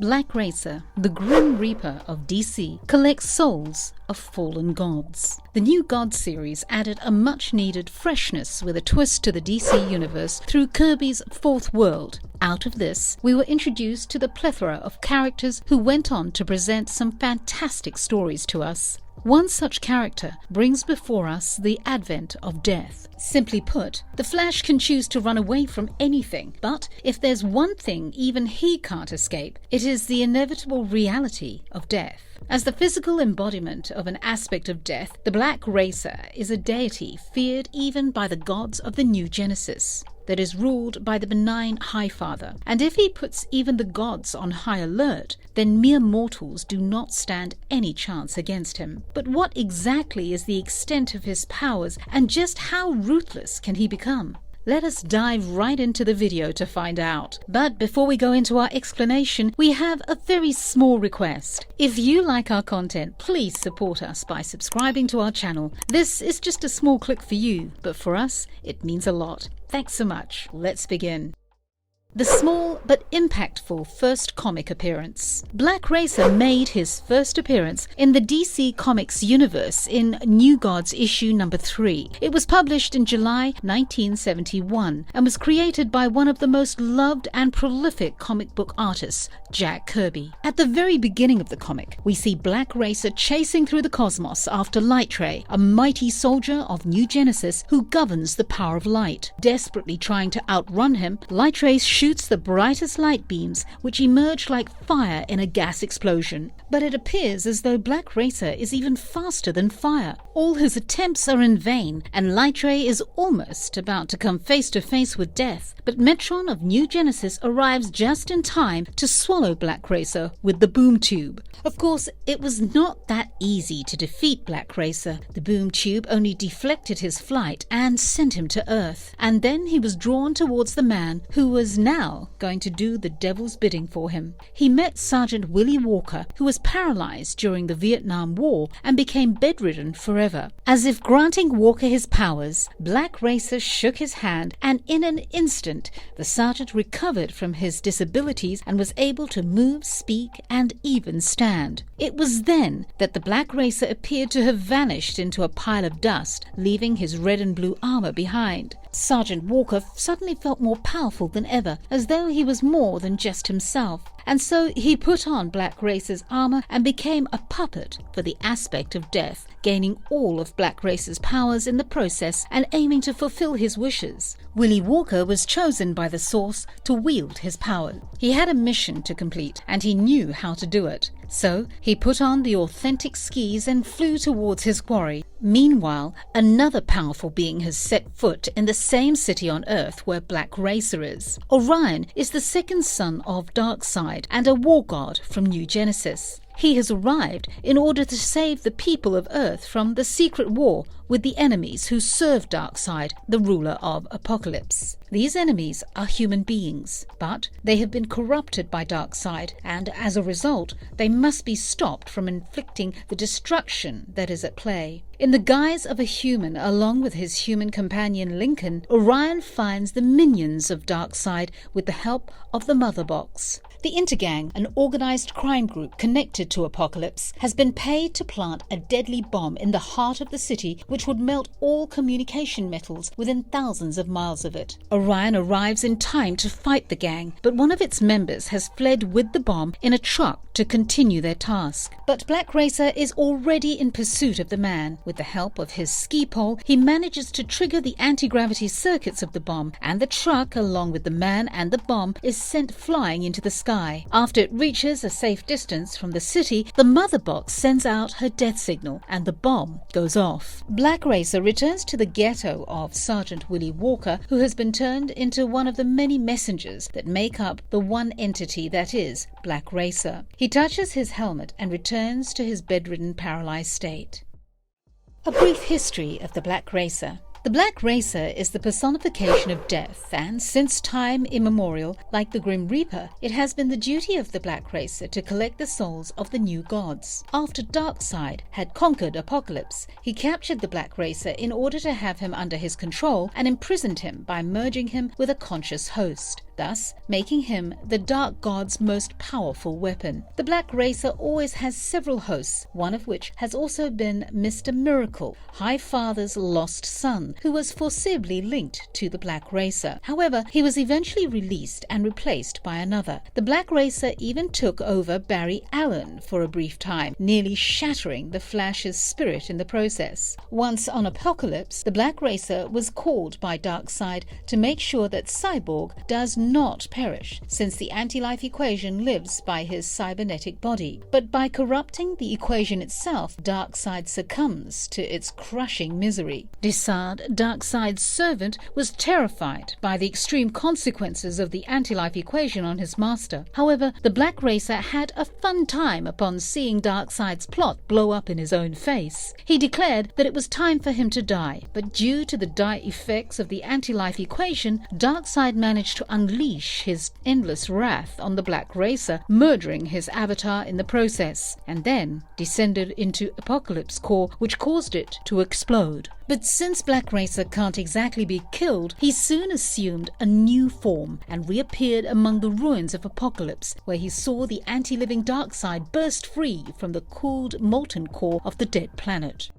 Black Racer, the Grim Reaper of DC, collects souls of fallen gods. The New Gods series added a much-needed freshness with a twist to the DC universe through Kirby's Fourth World. Out of this, we were introduced to the plethora of characters who went on to present some fantastic stories to us. One such character brings before us the advent of death. Simply put, the Flash can choose to run away from anything, but if there's one thing even he can't escape, it is the inevitable reality of death. As the physical embodiment of an aspect of death, the Black Racer is a deity feared even by the gods of the New Genesis, that is ruled by the benign Highfather. And if he puts even the gods on high alert, then mere mortals do not stand any chance against him. But what exactly is the extent of his powers, and just how ruthless can he become? Let us dive right into the video to find out. But before we go into our explanation, we have a very small request. If you like our content, please support us by subscribing to our channel. This is just a small click for you, but for us, it means a lot. Thanks so much. Let's begin. The small but impactful first comic appearance. Black Racer made his first appearance in the DC Comics universe in New Gods issue number 3. It was published in July 1971 and was created by one of the most loved and prolific comic book artists, Jack Kirby. At the very beginning of the comic, we see Black Racer chasing through the cosmos after Lightray, a mighty soldier of New Genesis who governs the power of light. Desperately trying to outrun him, Lightray shoots the brightest light beams, which emerge like fire in a gas explosion. But it appears as though Black Racer is even faster than fire. All his attempts are in vain, and Lightray is almost about to come face to face with death. But Metron of New Genesis arrives just in time to swallow Black Racer with the boom tube. Of course, it was not that easy to defeat Black Racer. The boom tube only deflected his flight and sent him to Earth. And then he was drawn towards the man who was now going to do the devil's bidding for him. He met Sergeant Willie Walker, who was paralyzed during the Vietnam War and became bedridden forever. As if granting Walker his powers, Black Racer shook his hand, and in an instant the sergeant recovered from his disabilities and was able to move, speak, and even stand. It was then that the Black Racer appeared to have vanished into a pile of dust, leaving his red and blue armor behind. Sergeant Walker suddenly felt more powerful than ever, as though he was more than just himself. And so he put on Black Racer's armor and became a puppet for the aspect of death, gaining all of Black Racer's powers in the process and aiming to fulfill his wishes. Willie Walker was chosen by the Source to wield his power. He had a mission to complete, and he knew how to do it. So he put on the authentic skis and flew towards his quarry. Meanwhile, another powerful being has set foot in the same city on Earth where Black Racer is. Orion is the second son of Darkseid and a war god from New Genesis. He has arrived in order to save the people of Earth from the secret war with the enemies who serve Darkseid, the ruler of Apocalypse. These enemies are human beings, but they have been corrupted by Darkseid, and as a result, they must be stopped from inflicting the destruction that is at play. In the guise of a human, along with his human companion Lincoln, Orion finds the minions of Darkseid with the help of the Mother Box. The Intergang, an organized crime group connected to Apocalypse, has been paid to plant a deadly bomb in the heart of the city which would melt all communication metals within thousands of miles of it. Orion arrives in time to fight the gang, but one of its members has fled with the bomb in a truck to continue their task. But Black Racer is already in pursuit of the man. With the help of his ski pole, he manages to trigger the anti-gravity circuits of the bomb, and the truck, along with the man and the bomb, is sent flying into the sky. After it reaches a safe distance from the city, the Mother Box sends out her death signal, and the bomb goes off. Black Racer returns to the ghetto of Sergeant Willie Walker, who has been turned into one of the many messengers that make up the one entity that is Black Racer. He touches his helmet and returns to his bedridden, paralyzed state. A brief history of the Black Racer. The Black Racer is the personification of death, and since time immemorial, like the Grim Reaper, it has been the duty of the Black Racer to collect the souls of the new gods. After Darkseid had conquered Apocalypse, he captured the Black Racer in order to have him under his control and imprisoned him by merging him with a conscious host. thus making him the Dark God's most powerful weapon. The Black Racer always has several hosts, one of which has also been Mr. Miracle, Highfather's lost son, who was foreseeably linked to the Black Racer. However, he was eventually released and replaced by another. The Black Racer even took over Barry Allen for a brief time, nearly shattering the Flash's spirit in the process. Once on Apocalypse, the Black Racer was called by Darkseid to make sure that Cyborg does not perish, since the anti-life equation lives by his cybernetic body. But by corrupting the equation itself, Darkseid succumbs to its crushing misery. Desard, Darkseid's servant, was terrified by the extreme consequences of the anti-life equation on his master. However, the Black Racer had a fun time upon seeing Darkseid's plot blow up in his own face. He declared that it was time for him to die, but due to the dire effects of the anti-life equation, Darkseid managed to unleash his endless wrath on the Black Racer, murdering his avatar in the process, and then descended into Apocalypse Core, which caused it to explode. But since Black Racer can't exactly be killed, he soon assumed a new form and reappeared among the ruins of Apocalypse, where he saw the anti-living Darkseid burst free from the cooled, molten core of the dead planet.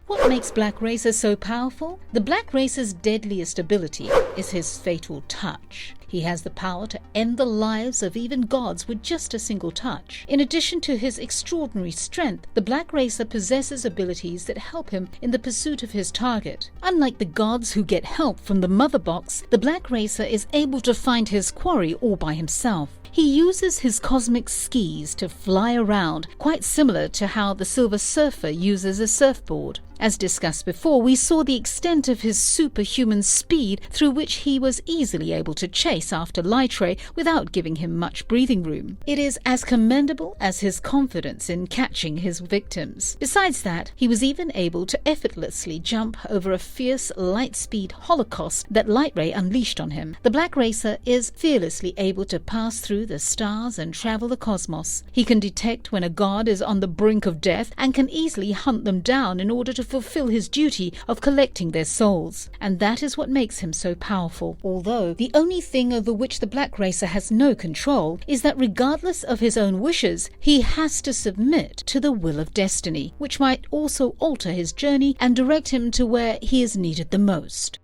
What makes Black Racer so powerful? The Black Racer's deadliest ability is his fatal touch. He has the power to end the lives of even gods with just a single touch. In addition to his extraordinary strength, the Black Racer possesses abilities that help him in the pursuit of his target. Unlike the gods who get help from the Mother Box, the Black Racer is able to find his quarry all by himself. He uses his cosmic skis to fly around, quite similar to how the Silver Surfer uses a surfboard. As discussed before, we saw the extent of his superhuman speed, through which he was easily able to chase after Lightray without giving him much breathing room. It is as commendable as his confidence in catching his victims. Besides that, he was even able to effortlessly jump over a fierce light-speed holocaust that Lightray unleashed on him. The Black Racer is fearlessly able to pass through the stars and travel the cosmos. He can detect when a god is on the brink of death and can easily hunt them down in order to fulfill his duty of collecting their souls. And that is what makes him so powerful. Although the only thing over which the Black Racer has no control is that regardless of his own wishes, he has to submit to the will of destiny, which might also alter his journey and direct him to where he is needed the most.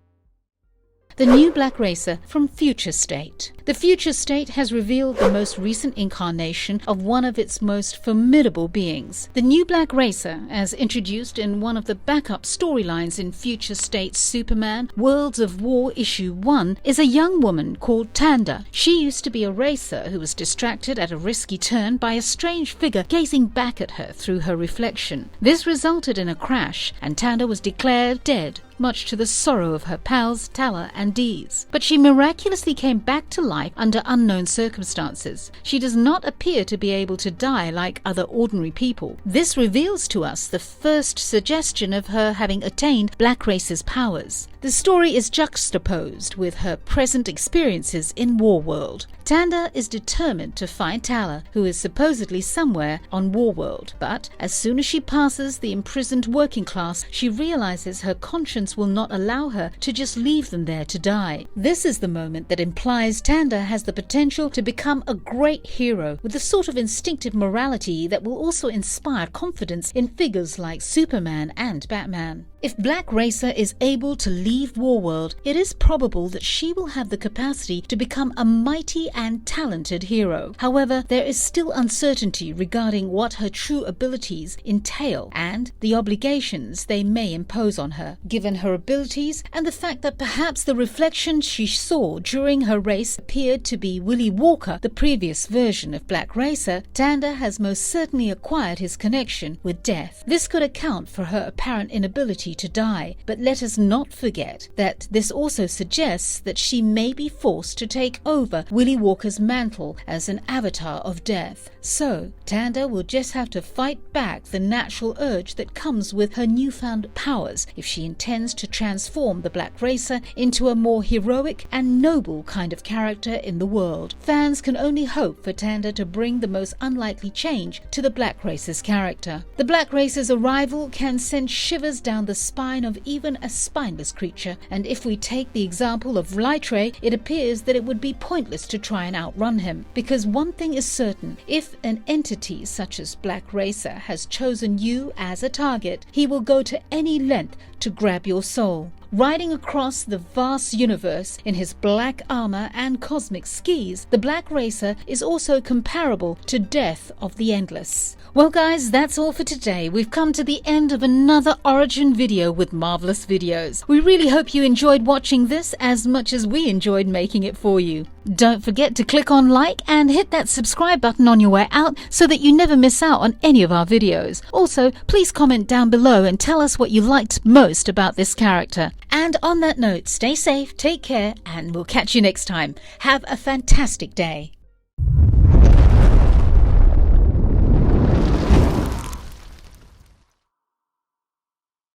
The new Black Racer from Future State. The Future State has revealed the most recent incarnation of one of its most formidable beings. The new Black Racer, as introduced in one of the backup storylines in Future State's Superman Worlds of War Issue 1, is a young woman called Tanda. She used to be a racer who was distracted at a risky turn by a strange figure gazing back at her through her reflection. This resulted in a crash, and Tanda was declared dead, much to the sorrow of her pals Tala and Dees. But she miraculously came back to life under unknown circumstances. She does not appear to be able to die like other ordinary people. This reveals to us the first suggestion of her having attained Black Racer's powers. The story is juxtaposed with her present experiences in Warworld. Tanda is determined to find Tala, who is supposedly somewhere on Warworld, but as soon as she passes the imprisoned working class, she realizes her conscience will not allow her to just leave them there to die. This is the moment that implies Tanda has the potential to become a great hero with the sort of instinctive morality that will also inspire confidence in figures like Superman and Batman. If Black Racer is able to leave Warworld, it is probable that she will have the capacity to become a mighty and talented hero. However, there is still uncertainty regarding what her true abilities entail and the obligations they may impose on her. Given her abilities and the fact that perhaps the reflection she saw during her race appeared to be Willie Walker, the previous version of Black Racer, Tanda has most certainly acquired his connection with death. This could account for her apparent inability to die, but let us not forget that this also suggests that she may be forced to take over Willie Walker's mantle as an avatar of death. So, Tanda will just have to fight back the natural urge that comes with her newfound powers if she intends intends to transform the Black Racer into a more heroic and noble kind of character in the world. Fans can only hope for Tanda to bring the most unlikely change to the Black Racer's character. The Black Racer's arrival can send shivers down the spine of even a spineless creature, and if we take the example of Lytre, it appears that it would be pointless to try and outrun him, because one thing is certain: if an entity such as Black Racer has chosen you as a target, he will go to any length to grab your soul. Riding across the vast universe in his black armor and cosmic skis, the Black Racer is also comparable to Death of the Endless. Well guys, that's all for today. We've come to the end of another Origin video with Marvelous Videos. We really hope you enjoyed watching this as much as we enjoyed making it for you. Don't forget to click on like and hit that subscribe button on your way out so that you never miss out on any of our videos. Also, please comment down below and tell us what you liked most about this character. And on that note, stay safe, take care, and we'll catch you next time. Have a fantastic day.